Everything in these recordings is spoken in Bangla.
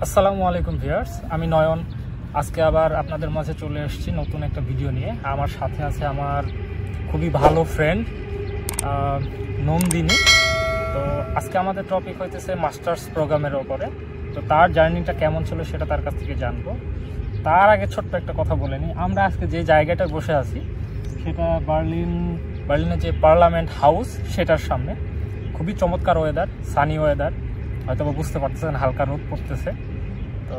আসসালামু আলাইকুম ভিউয়ার্স, আমি নয়ন। আজকে আবার আপনাদের মাঝে চলে এসেছি নতুন একটা ভিডিও নিয়ে। আমার সাথে আছে আমার খুবই ভালো ফ্রেন্ড নন্দিনী। তো আজকে আমাদের টপিক হইতেছে মাস্টার্স প্রোগ্রামের ওপরে। তো তার জার্নিটা কেমন ছিল সেটা তার কাছ থেকে জানবো। তার আগে ছোট্ট একটা কথা বলে নিই, আমরা আজকে যে জায়গাটায় বসে আছি সেটা বার্লিনের যে পার্লামেন্ট হাউস সেটার সামনে। খুবই চমৎকার ওয়েদার, সানি ওয়েদার, হয়তো বুঝতে পারতেছেন হালকা রোদ পড়তেছে। তো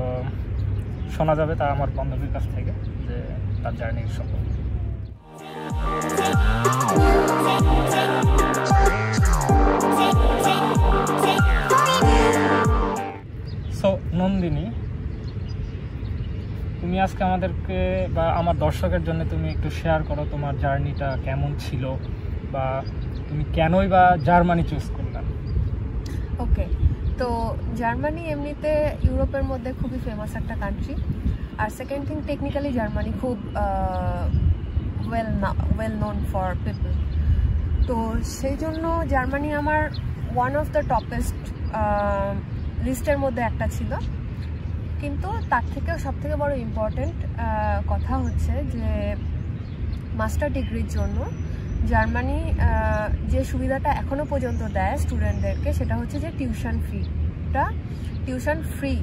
শোনা যাবে তা আমার বান্ধবীর কাছ থেকে যে তার জার্নির সম্পর্কে। সো নন্দিনী, তুমি আজকে আমাদেরকে বা আমার দর্শকের জন্য তুমি একটু শেয়ার করো তোমার জার্নিটা কেমন ছিল, বা তুমি কেনই বা জার্মানি চুজ করলে। ওকে, তো জার্মানি এমনিতে ইউরোপের মধ্যে খুবই ফেমাস একটা কান্ট্রি। আর সেকেন্ড থিং, টেকনিক্যালি জার্মানি খুব ওয়েল নোন ফর পিপল। তো সেই জন্য জার্মানি আমার ওয়ান অফ দ্য টপেস্ট লিস্টের মধ্যে একটা ছিল। কিন্তু তার থেকেও সবথেকে বড় ইম্পর্টেন্ট কথা হচ্ছে যে মাস্টার ডিগ্রির জন্য জার্মানি যে সুবিধাটা এখনও পর্যন্ত দেয় স্টুডেন্টদেরকে, সেটা হচ্ছে যে টিউশন ফ্রি।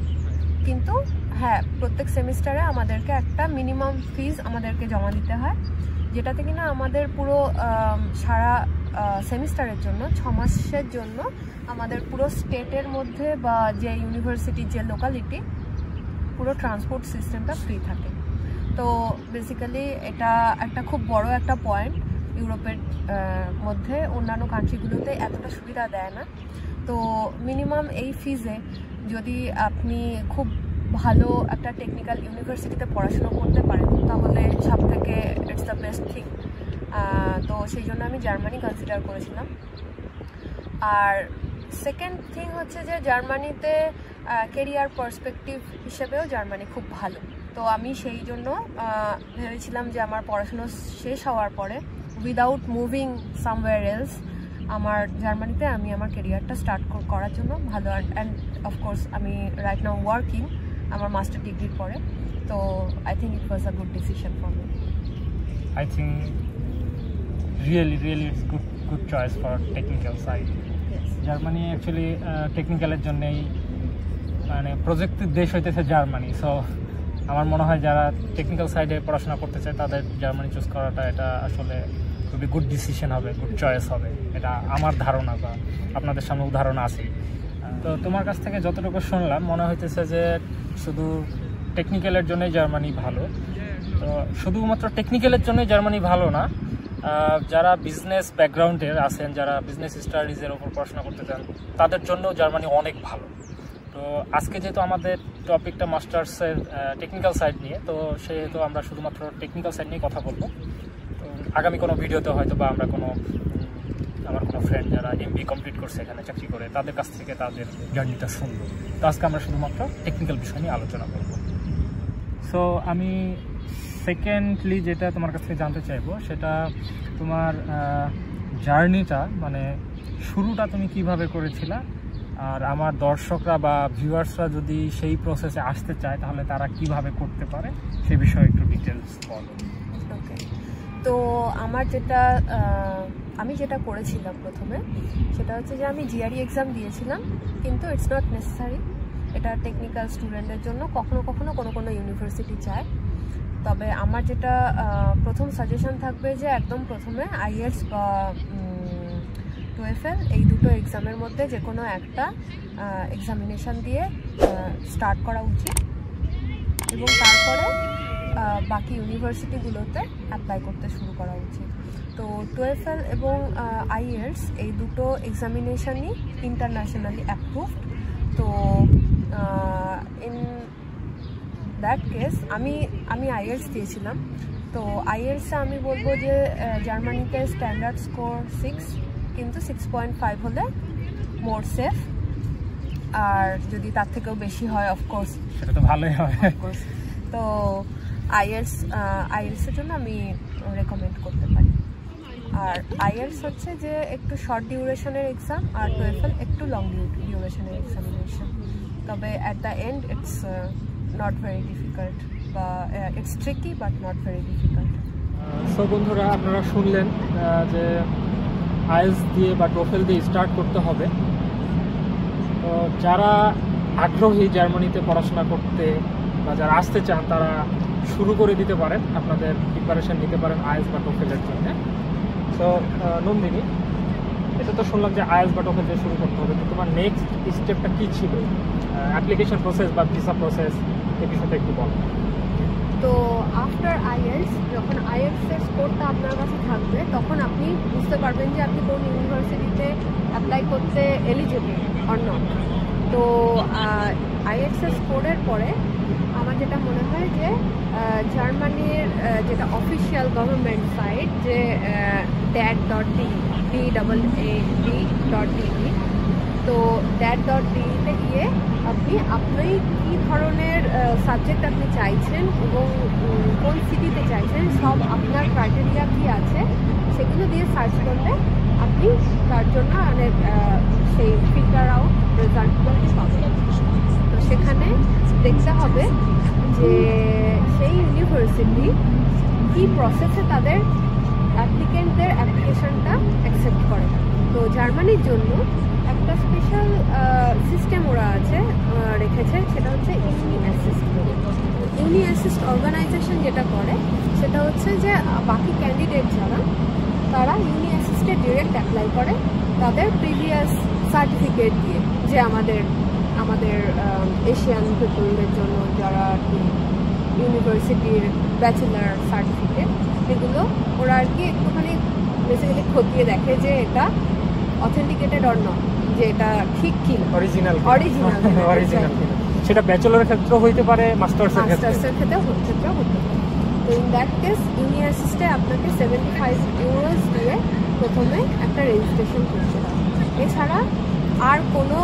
কিন্তু হ্যাঁ, প্রত্যেক সেমিস্টারে আমাদেরকে একটা মিনিমাম ফিজ আমাদেরকে জমা দিতে হয়, যেটাতে কিনা আমাদের পুরো সারা সেমিস্টারের জন্য 6 মাসের জন্য আমাদের পুরো স্টেটের মধ্যে বা যে ইউনিভার্সিটির যে লোকালিটি, পুরো ট্রান্সপোর্ট সিস্টেমটা ফ্রি থাকে। তো বেসিক্যালি এটা একটা খুব বড় একটা পয়েন্ট। ইউরোপের মধ্যে অন্যান্য কান্ট্রিগুলোতে এতটা সুবিধা দেয় না। তো মিনিমাম এই ফিজে যদি আপনি খুব ভালো একটা টেকনিক্যাল ইউনিভার্সিটিতে পড়াশোনা করতে পারেন, তাহলে সব থেকে ইটস দ্য বেস্ট থিং। তো সেই জন্য আমি জার্মানি কনসিডার করেছিলাম। আর সেকেন্ড থিং হচ্ছে যে জার্মানিতে কেরিয়ার পার্সপেক্টিভ হিসেবেও জার্মানি খুব ভালো। তো আমি সেই জন্য ভেবেছিলাম যে আমার পড়াশুনো শেষ হওয়ার পরে উইদাউট মুভিং সামওয়্যার এলস আমার জার্মানিতে আমি আমার কেরিয়ারটা স্টার্ট করার জন্য ভালো। অ্যান্ড অফকোর্স আমি রাইট নাও ওয়ার্কিং আমার মাস্টার ডিগ্রির পরে। তো I think it was a good decision for me. I think really it's good choice for technical side. Germany actually টেকনিক্যালের জন্যেই মানে প্রযুক্তির দেশ হইতেছে জার্মানি। সো আমার মনে হয় যারা টেকনিক্যাল সাইডে পড়াশোনা করতে চায় তাদের জার্মানি চুজ করাটা এটা আসলে খুবই গুড ডিসিশন হবে, গুড চয়েস হবে, এটা আমার ধারণা, বা আপনাদের সামনে উদাহরণ আছে। তো তোমার কাছ থেকে যতটুকু শুনলাম মনে হইতেছে যে শুধু টেকনিক্যালের জন্যই জার্মানি ভালো। তো শুধুমাত্র টেকনিক্যালের জন্যই জার্মানি ভালো না, যারা বিজনেস ব্যাকগ্রাউন্ডের আছেন, যারা বিজনেস স্টাডিজের ওপর পড়াশোনা করতে চান, তাদের জন্যও জার্মানি অনেক ভালো। তো আজকে যেহেতু আমাদের টপিকটা মাস্টার্সের টেকনিক্যাল সাইড নিয়ে, তো সেহেতু আমরা শুধুমাত্র টেকনিক্যাল সাইড নিয়ে কথা বলবো। তো আগামী কোনো ভিডিওতে হয়তো বা আমরা আমার কোনো ফ্রেন্ড যারা MBA কমপ্লিট করছে, এখানে চাকরি করে, তাদের কাছ থেকে তাদের জার্নিটা শুনবো। তো আজকে আমরা শুধুমাত্র টেকনিক্যাল বিষয় নিয়ে আলোচনা করব। সো আমি সেকেন্ডলি যেটা তোমার কাছ থেকে জানতে চাইবো সেটা তোমার জার্নিটা, মানে শুরুটা তুমি কিভাবে করেছিলা, আর আমার দর্শকরা বা ভিউয়ার্সরা যদি সেই প্রসেসে আসতে চায় তাহলে তারা কিভাবে করতে পারে সে বিষয়ে একটু ডিটেলস বলো। ওকে, তো আমি যেটা করেছিলাম প্রথমে সেটা হচ্ছে যে আমি GRE এক্সাম দিয়েছিলাম, কিন্তু ইটস নট নেসেসারি। এটা টেকনিক্যাল স্টুডেন্টদের জন্য কখনো কখনো কোনো ইউনিভার্সিটি চায়। তবে আমার যেটা প্রথম সাজেশন থাকবে যে একদম প্রথমে IELTS বা TOEFL এই দুটো এক্সামের মধ্যে যে কোনো একটা এক্সামিনেশান দিয়ে স্টার্ট করা উচিত, এবং তারপরে বাকি ইউনিভার্সিটিগুলোতে অ্যাপ্লাই করতে শুরু করা উচিত। তো TOEFL এবং IELTS এই দুটো এক্সামিনেশানই ইন্টারন্যাশনালি অ্যাপ্রুভড। তো ইন দ্যাট কেস আমি IELTS দিয়েছিলাম। তো IELTSে আমি বলবো যে জার্মানিতে স্ট্যান্ডার্ড স্কোর 6, কিন্তু 6.5 হলে মোর সেফ। আর যদি তার থেকেও বেশি হয় অফকোর্স সেটা তো ভালোই হবে। তো IELTS-এর জন্য আমি রেকমেন্ড করতে পারি। আর IELTS হচ্ছে যে একটু শর্ট ডিউরেশনের এক্সাম, আর TOEFL একটু লং ডিউরেশনের এক্সামিনেশন। তবে at the end it's not very difficult, it's tricky but not very difficult. So বন্ধুরা, আপনারা শুনলেন যে আইএলটিএস দিয়ে বা টোফেল দিয়ে স্টার্ট করতে হবে। তো যারা আগ্রহী জার্মানিতে পড়াশোনা করতে বা যারা আসতে চান তারা শুরু করে দিতে পারেন, আপনাদের প্রিপারেশন নিতে পারেন আইএলটিএস বা টোফেলের জন্য। তো নন্দিনী, এটা তো শুনলাম যে আইএলটিএস বা টোফেল দিয়ে শুরু করতে হবে, তো তোমার নেক্সট স্টেপটা কী ছিল? অ্যাপ্লিকেশন প্রসেস বা ভিসা প্রসেস, এই বিষয়টা একটু বলো। তো আফটার আইএলটিএস, যখন আইএলটিএস স্কোরটা আপনার কাছে থাকবে তখন আপনি বুঝতে পারবেন যে আপনি কোন ইউনিভার্সিটিতে অ্যাপ্লাই করতে এলিজিবল অর নট। তো আইএলটিএস স্কোরের পরে আমার যেটা মনে হয় যে জার্মানির যেটা অফিসিয়াল গভর্নমেন্ট সাইট, যে dat.de, তো dat.de-তে গিয়ে আপনি কী ধরনের সাবজেক্ট আপনি চাইছেন এবং কোন সিটিতে চাইছেন, সব আপনার ক্রাইটেরিয়া কী আছে সেগুলো দিয়ে সার্চ করলে আপনি তার জন্য অনেক সেই ফিল্টার আউট রেজাল্টগুলো পাবেন। তো সেখানে দেখতে হবে যে সেই ইউনিভার্সিটি কী প্রসেসে তাদের অ্যাপ্লিকেন্টদের অ্যাপ্লিকেশনটা অ্যাকসেপ্ট করে। তো জার্মানির জন্য একটা স্পেশাল সিস্টেম ওরা রেখেছে, সেটা হচ্ছে ইউনি অ্যাসিস্ট অর্গানাইজেশন। যেটা করে সেটা হচ্ছে যে বাকি ক্যান্ডিডেট যারা, তারা ইউনি অ্যাসিস্টে ডিরেক্ট অ্যাপ্লাই করে তাদের প্রিভিয়াস সার্টিফিকেট দিয়ে, যে আমাদের এশিয়ান পিপলদের জন্য যারা ইউনিভার্সিটির ব্যাচেলার সার্টিফিকেট, এগুলো ওরা আর কি একটুখানি বেসিক্যালি খতিয়ে দেখে যে এটা অথেন্টিকেটেড অর নট, যে এটা ঠিক কি অরিজিনাল। সেটা ব্যাচেলরের ক্ষেত্রেও হইতে পারে, মাস্টার্সের ক্ষেত্রেও হতে পারে। তো ইন দ্যাট কেস ইউনি অ্যাসিস্টে আপনাকে 75 ইউরোস দিয়ে প্রথমে একটা রেজিস্ট্রেশন করতে হবে। এছাড়া আর কোনো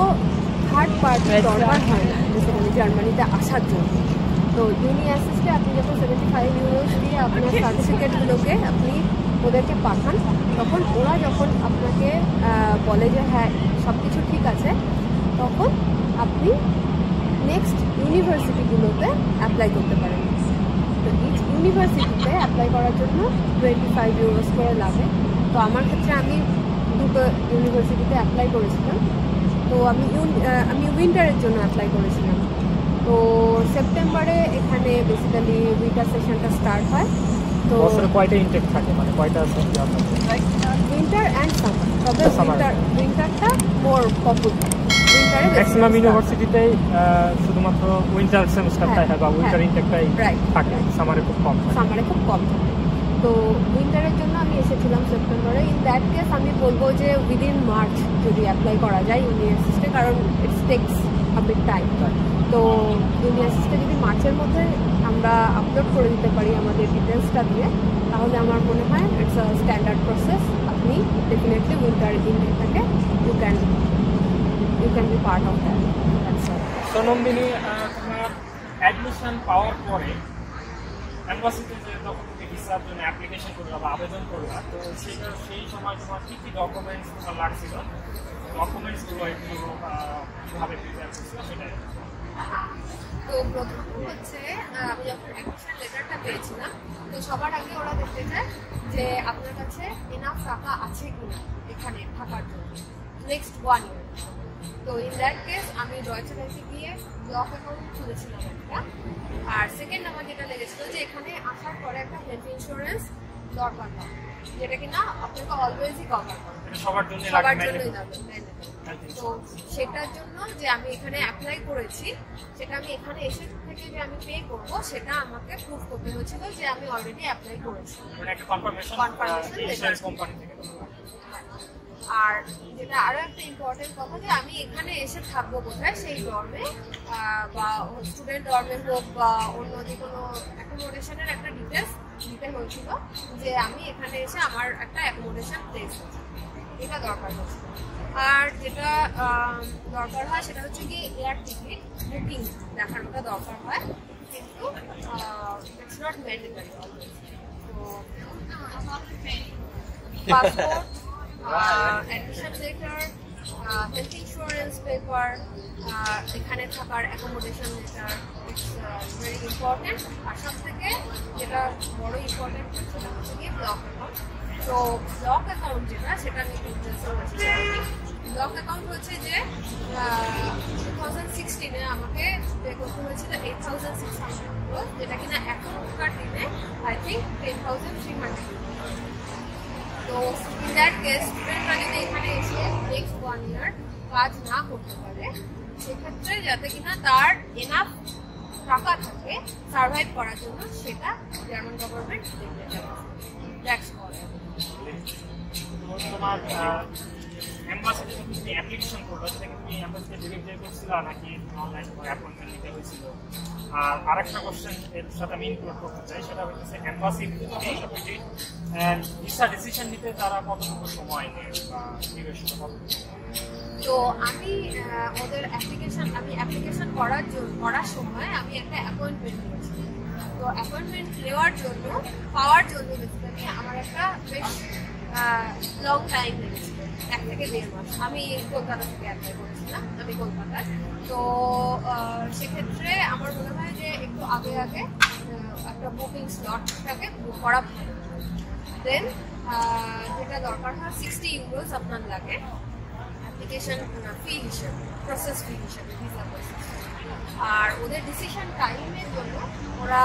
থার্ড পার্টি দরকার হয় না বেসিক্যালি জার্মানিতে আসার জন্য। তো ইউনি অ্যাসিস্টে আপনি যখন 75 ইউরোস দিয়ে আপনার সার্টিফিকেটগুলোকে আপনি ওদেরকে পাঠান, তখন ওরা যখন আপনাকে বলে যে হ্যাঁ সব কিছু ঠিক আছে, তখন আপনি নেক্সট ইউনিভার্সিটিগুলোতে অ্যাপ্লাই করতে পারেন। তো ইচ ইউনিভার্সিটিতে অ্যাপ্লাই করার জন্য 25 ইউরোস করে লাগে। তো আমার ক্ষেত্রে আমি দুটো ইউনিভার্সিটিতে অ্যাপ্লাই করেছিলাম। তো আমি উইন্টারের জন্য অ্যাপ্লাই করেছিলাম। তো সেপ্টেম্বরে এখানে বেসিক্যালি উইন্টার সেশনটা স্টার্ট হয়। তো বছরে কয়টা ইনটেক থাকে, মানে কয়টা উইন্টার অ্যান্ড সামার, তবে উইন্টারটা মোর পপুলার। ম্যাক্সিমাম ইউনিভার্সিটিতেই শুধুমাত্র উইন্টার সেমিস্টারটাই হয় বা উইন্টার ইনটেকটাই থাকে, সামারে খুব কম থাকে। তো উইন্টারের জন্য আমি এসেছিলাম সেপ্টেম্বরে। ইন দ্যাট কেস আমি বলবো যে উইদিন মার্চ যদি অ্যাপ্লাই করা যায় ইউনি অ্যাসিস্টে, কারণ it's takes a bit time. তো ইউনি অ্যাসিস্টে যদি মার্চের মধ্যে আমরা আপলোড করে দিতে পারি আমাদের ডিটেলসটা দিয়ে, তাহলে আমার মনে হয় ইটস আ স্ট্যান্ডার্ড প্রসেস। আপনি ডেফিনেটলি উইন্টার ইনটেকটাকে you can be part of that. So Nandini, তোমার অ্যাডমিশন পাওয়ার পরে এম্বাসিতে যে যখন তুমি ভিসার জন্য অ্যাপ্লিকেশন করলা বা আবেদন করলা, তো সেই সময় তোমার কী কী ডকুমেন্টস তোমার লাগছিল, ডকুমেন্টসগুলো একটু কীভাবে প্রিপেয়ার করছিল সেটাই। তো প্রথম হচ্ছে আমি যখন অ্যাডমিশন লেটারটা পেয়েছিলাম, তো সবার আগে ওরা দেখতে চায় যে আপনার কাছে এনাফ টাকা আছে কিনা এখানে থাকার জন্য নেক্সট 1 ইয়ার। তো ইন দ্যাট কেস আমি ডয়েচে ব্যাংকে গিয়ে জব অ্যাকাউন্ট খুলেছিলাম একটা। আর সেকেন্ড আমার যেটা লেগেছিল যে এখানে আসার পরে একটা হেলথ ইন্স্যুরেন্স দরকার হয়, যেটা কিনা আপনাকে অলওয়েজই কভার করে, সবার জন্যই লাগবে। তো সেটার জন্য যে আমি এখানে অ্যাপ্লাই করেছি, সেটা আমি এখানে এসে থেকে যে আমি পে করবো, সেটা আমাকে প্রুফ করতে হয়েছিল যে আমি অলরেডি অ্যাপ্লাই করেছি, একটা কনফার্মেশন কোম্পানি থেকে। আর যেটা আরো একটা ইম্পর্টেন্ট কথা, যে আমি এখানে এসে থাকবো কোথায়, সেই ডর্মে বা স্টুডেন্ট ডর্মে হোক বা অন্য যে কোনো অ্যাকোমোডেশনের একটা ডিটেলস দিতে হয়েছিল, যে আমি এখানে এসে আমার একটা অ্যাকোমোডেশন প্লেস হচ্ছে, এটা দরকার হচ্ছে। আর যেটা দরকার হয় সেটা হচ্ছে কি এয়ার টিকিট বুকিং দেখানোটা দরকার হয়, কিন্তু ইটস নট ম্যান্ডেটরি। তো passport, admission letter, health insurance paper, এখানে থাকার accommodation letter, it's very important. আর সব থেকে যেটা বড় ইম্পর্টেন্ট সেটা হচ্ছে গিয়ে ব্লক অ্যাকাউন্ট। তো ব্লক অ্যাকাউন্ট যেটা সেটা নিয়ে ব্লক অ্যাকাউন্ট হচ্ছে যে 2016-এ আমাকে পে করতে হয়েছিল 8,600, যেটা কিনা এখনকার দিনে আই থিঙ্ক 10,300। তো ইন দ্যাট কেস স্টুডেন্টরা যদি এখানে এসে নেক্সট 1 ইয়ার কাজ না করতে পারে, সেক্ষেত্রে যাতে কিনা তার এনাফ টাকা থাকে সার্ভাইভ করার জন্য, সেটা জার্মান গভর্নমেন্ট ট্যাক্স করে। তোমার এমবাসিতে তুমি অ্যাপ্লিকেশন করবে, সেটা কি তুমি এমবাসিতে ডিরেক্ট যাই করছিল নাকি অনলাইন অ্যাপয়েন্টমেন্ট নিতে হয়েছিল? আর আরেকটা কোশ্চেন এর সাথে আমি ইনক্লুড করতে চাই, সেটা হচ্ছে এমবাসি ভিসা ডিসিশন নিতে তারা কতটুকু সময় নেয় বা নির্দেশন কতটুকু? তো আমি ওদের অ্যাপ্লিকেশন করার সময় আমি একটা অ্যাপয়েন্টমেন্ট নিয়েছি। তো অ্যাপয়েন্টমেন্ট পাওয়ার জন্য বেসিক্যালি আমার একটা বেশ লং টাইম লেগেছিল, 1 থেকে 1.5 মাস। আমি কলকাতা থেকে অ্যাপ্লাই করেছিলাম, আমি কলকাতায়। তো সেক্ষেত্রে আমার মনে হয় যে একটু আগে একটা বুকিং স্লটটাকে বুক করা ভালো। দেন যেটা দরকার হয় 60 ইউরোস আপনার লাগে অ্যাপ্লিকেশন ফি হিসেবে, প্রসেস ফি হিসেবে, ভিসা প্রসেস। আর ওদের ডিসিশন টাইমের জন্য ওরা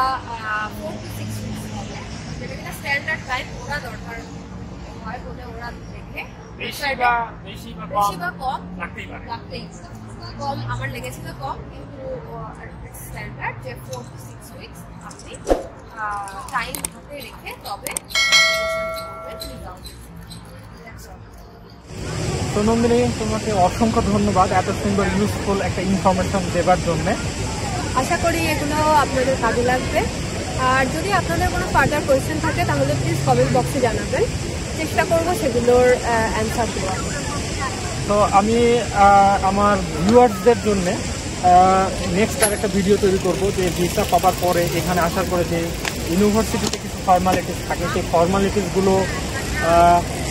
4 to 6 উইকস হবে, যেটা কিনা স্ট্যান্ডার্ড টাইম ওরা দরকার হয় বলে ওরা দেখে। বেশি বা কম লাগতেই কম আমার লেগেছিল কম, কিন্তু স্ট্যান্ডার্ড যে 4 to 6 উইকস আপনি টাইম হাতে রেখে তবে তো নন্দিনী, তোমাকে অসংখ্য ধন্যবাদ এত সুন্দর ইউজফুল একটা ইনফরমেশন দেওয়ার জন্য। আশা করি এগুলো আপনাদের কাজে লাগবে। আর যদি আপনাদের কোনো ফার্দার কোয়েশ্চেন থাকে তাহলে প্লিজ কমেন্ট বক্সে জানাবেন, চেষ্টা করবো সেগুলোর অ্যান্সার দেওয়ার। তো আমি আমার ভিউয়ার্সদের জন্য নেক্সট আর একটা ভিডিও তৈরি করব, যে ভিসা পাওয়ার পরে এখানে আসার পরে যে ইউনিভার্সিটিতে কিছু ফর্মালিটিস থাকে, সেই ফর্মালিটিসগুলো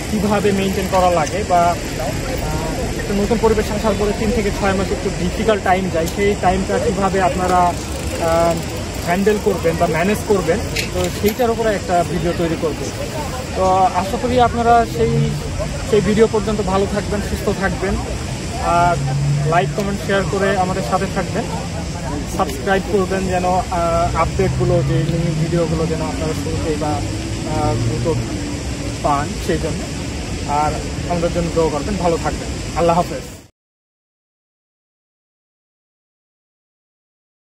কীভাবে মেনটেন করা লাগে, বা একটা নতুন পরিবেশ আসার পরে 3 থেকে 6 মাস একটু ডিফিকাল্ট টাইম যায়, সেই টাইমটা কীভাবে আপনারা হ্যান্ডেল করবেন বা ম্যানেজ করবেন, তো সেইটার উপরে একটা ভিডিও তৈরি করব। তো আশা করি আপনারা সেই ভিডিও পর্যন্ত ভালো থাকবেন, সুস্থ থাকবেন, আর লাইক কমেন্ট শেয়ার করে আমাদের সাথে থাকবেন, সাবস্ক্রাইব করবেন যেন আপডেটগুলো, যে নিউ ভিডিওগুলো যেন আপনারা শুরুতেই বা দ্রুত পান সেই জন্য। আর আমাদের জন্য দোয়া করবেন, ভালো থাকবেন। আল্লাহ হাফেজ।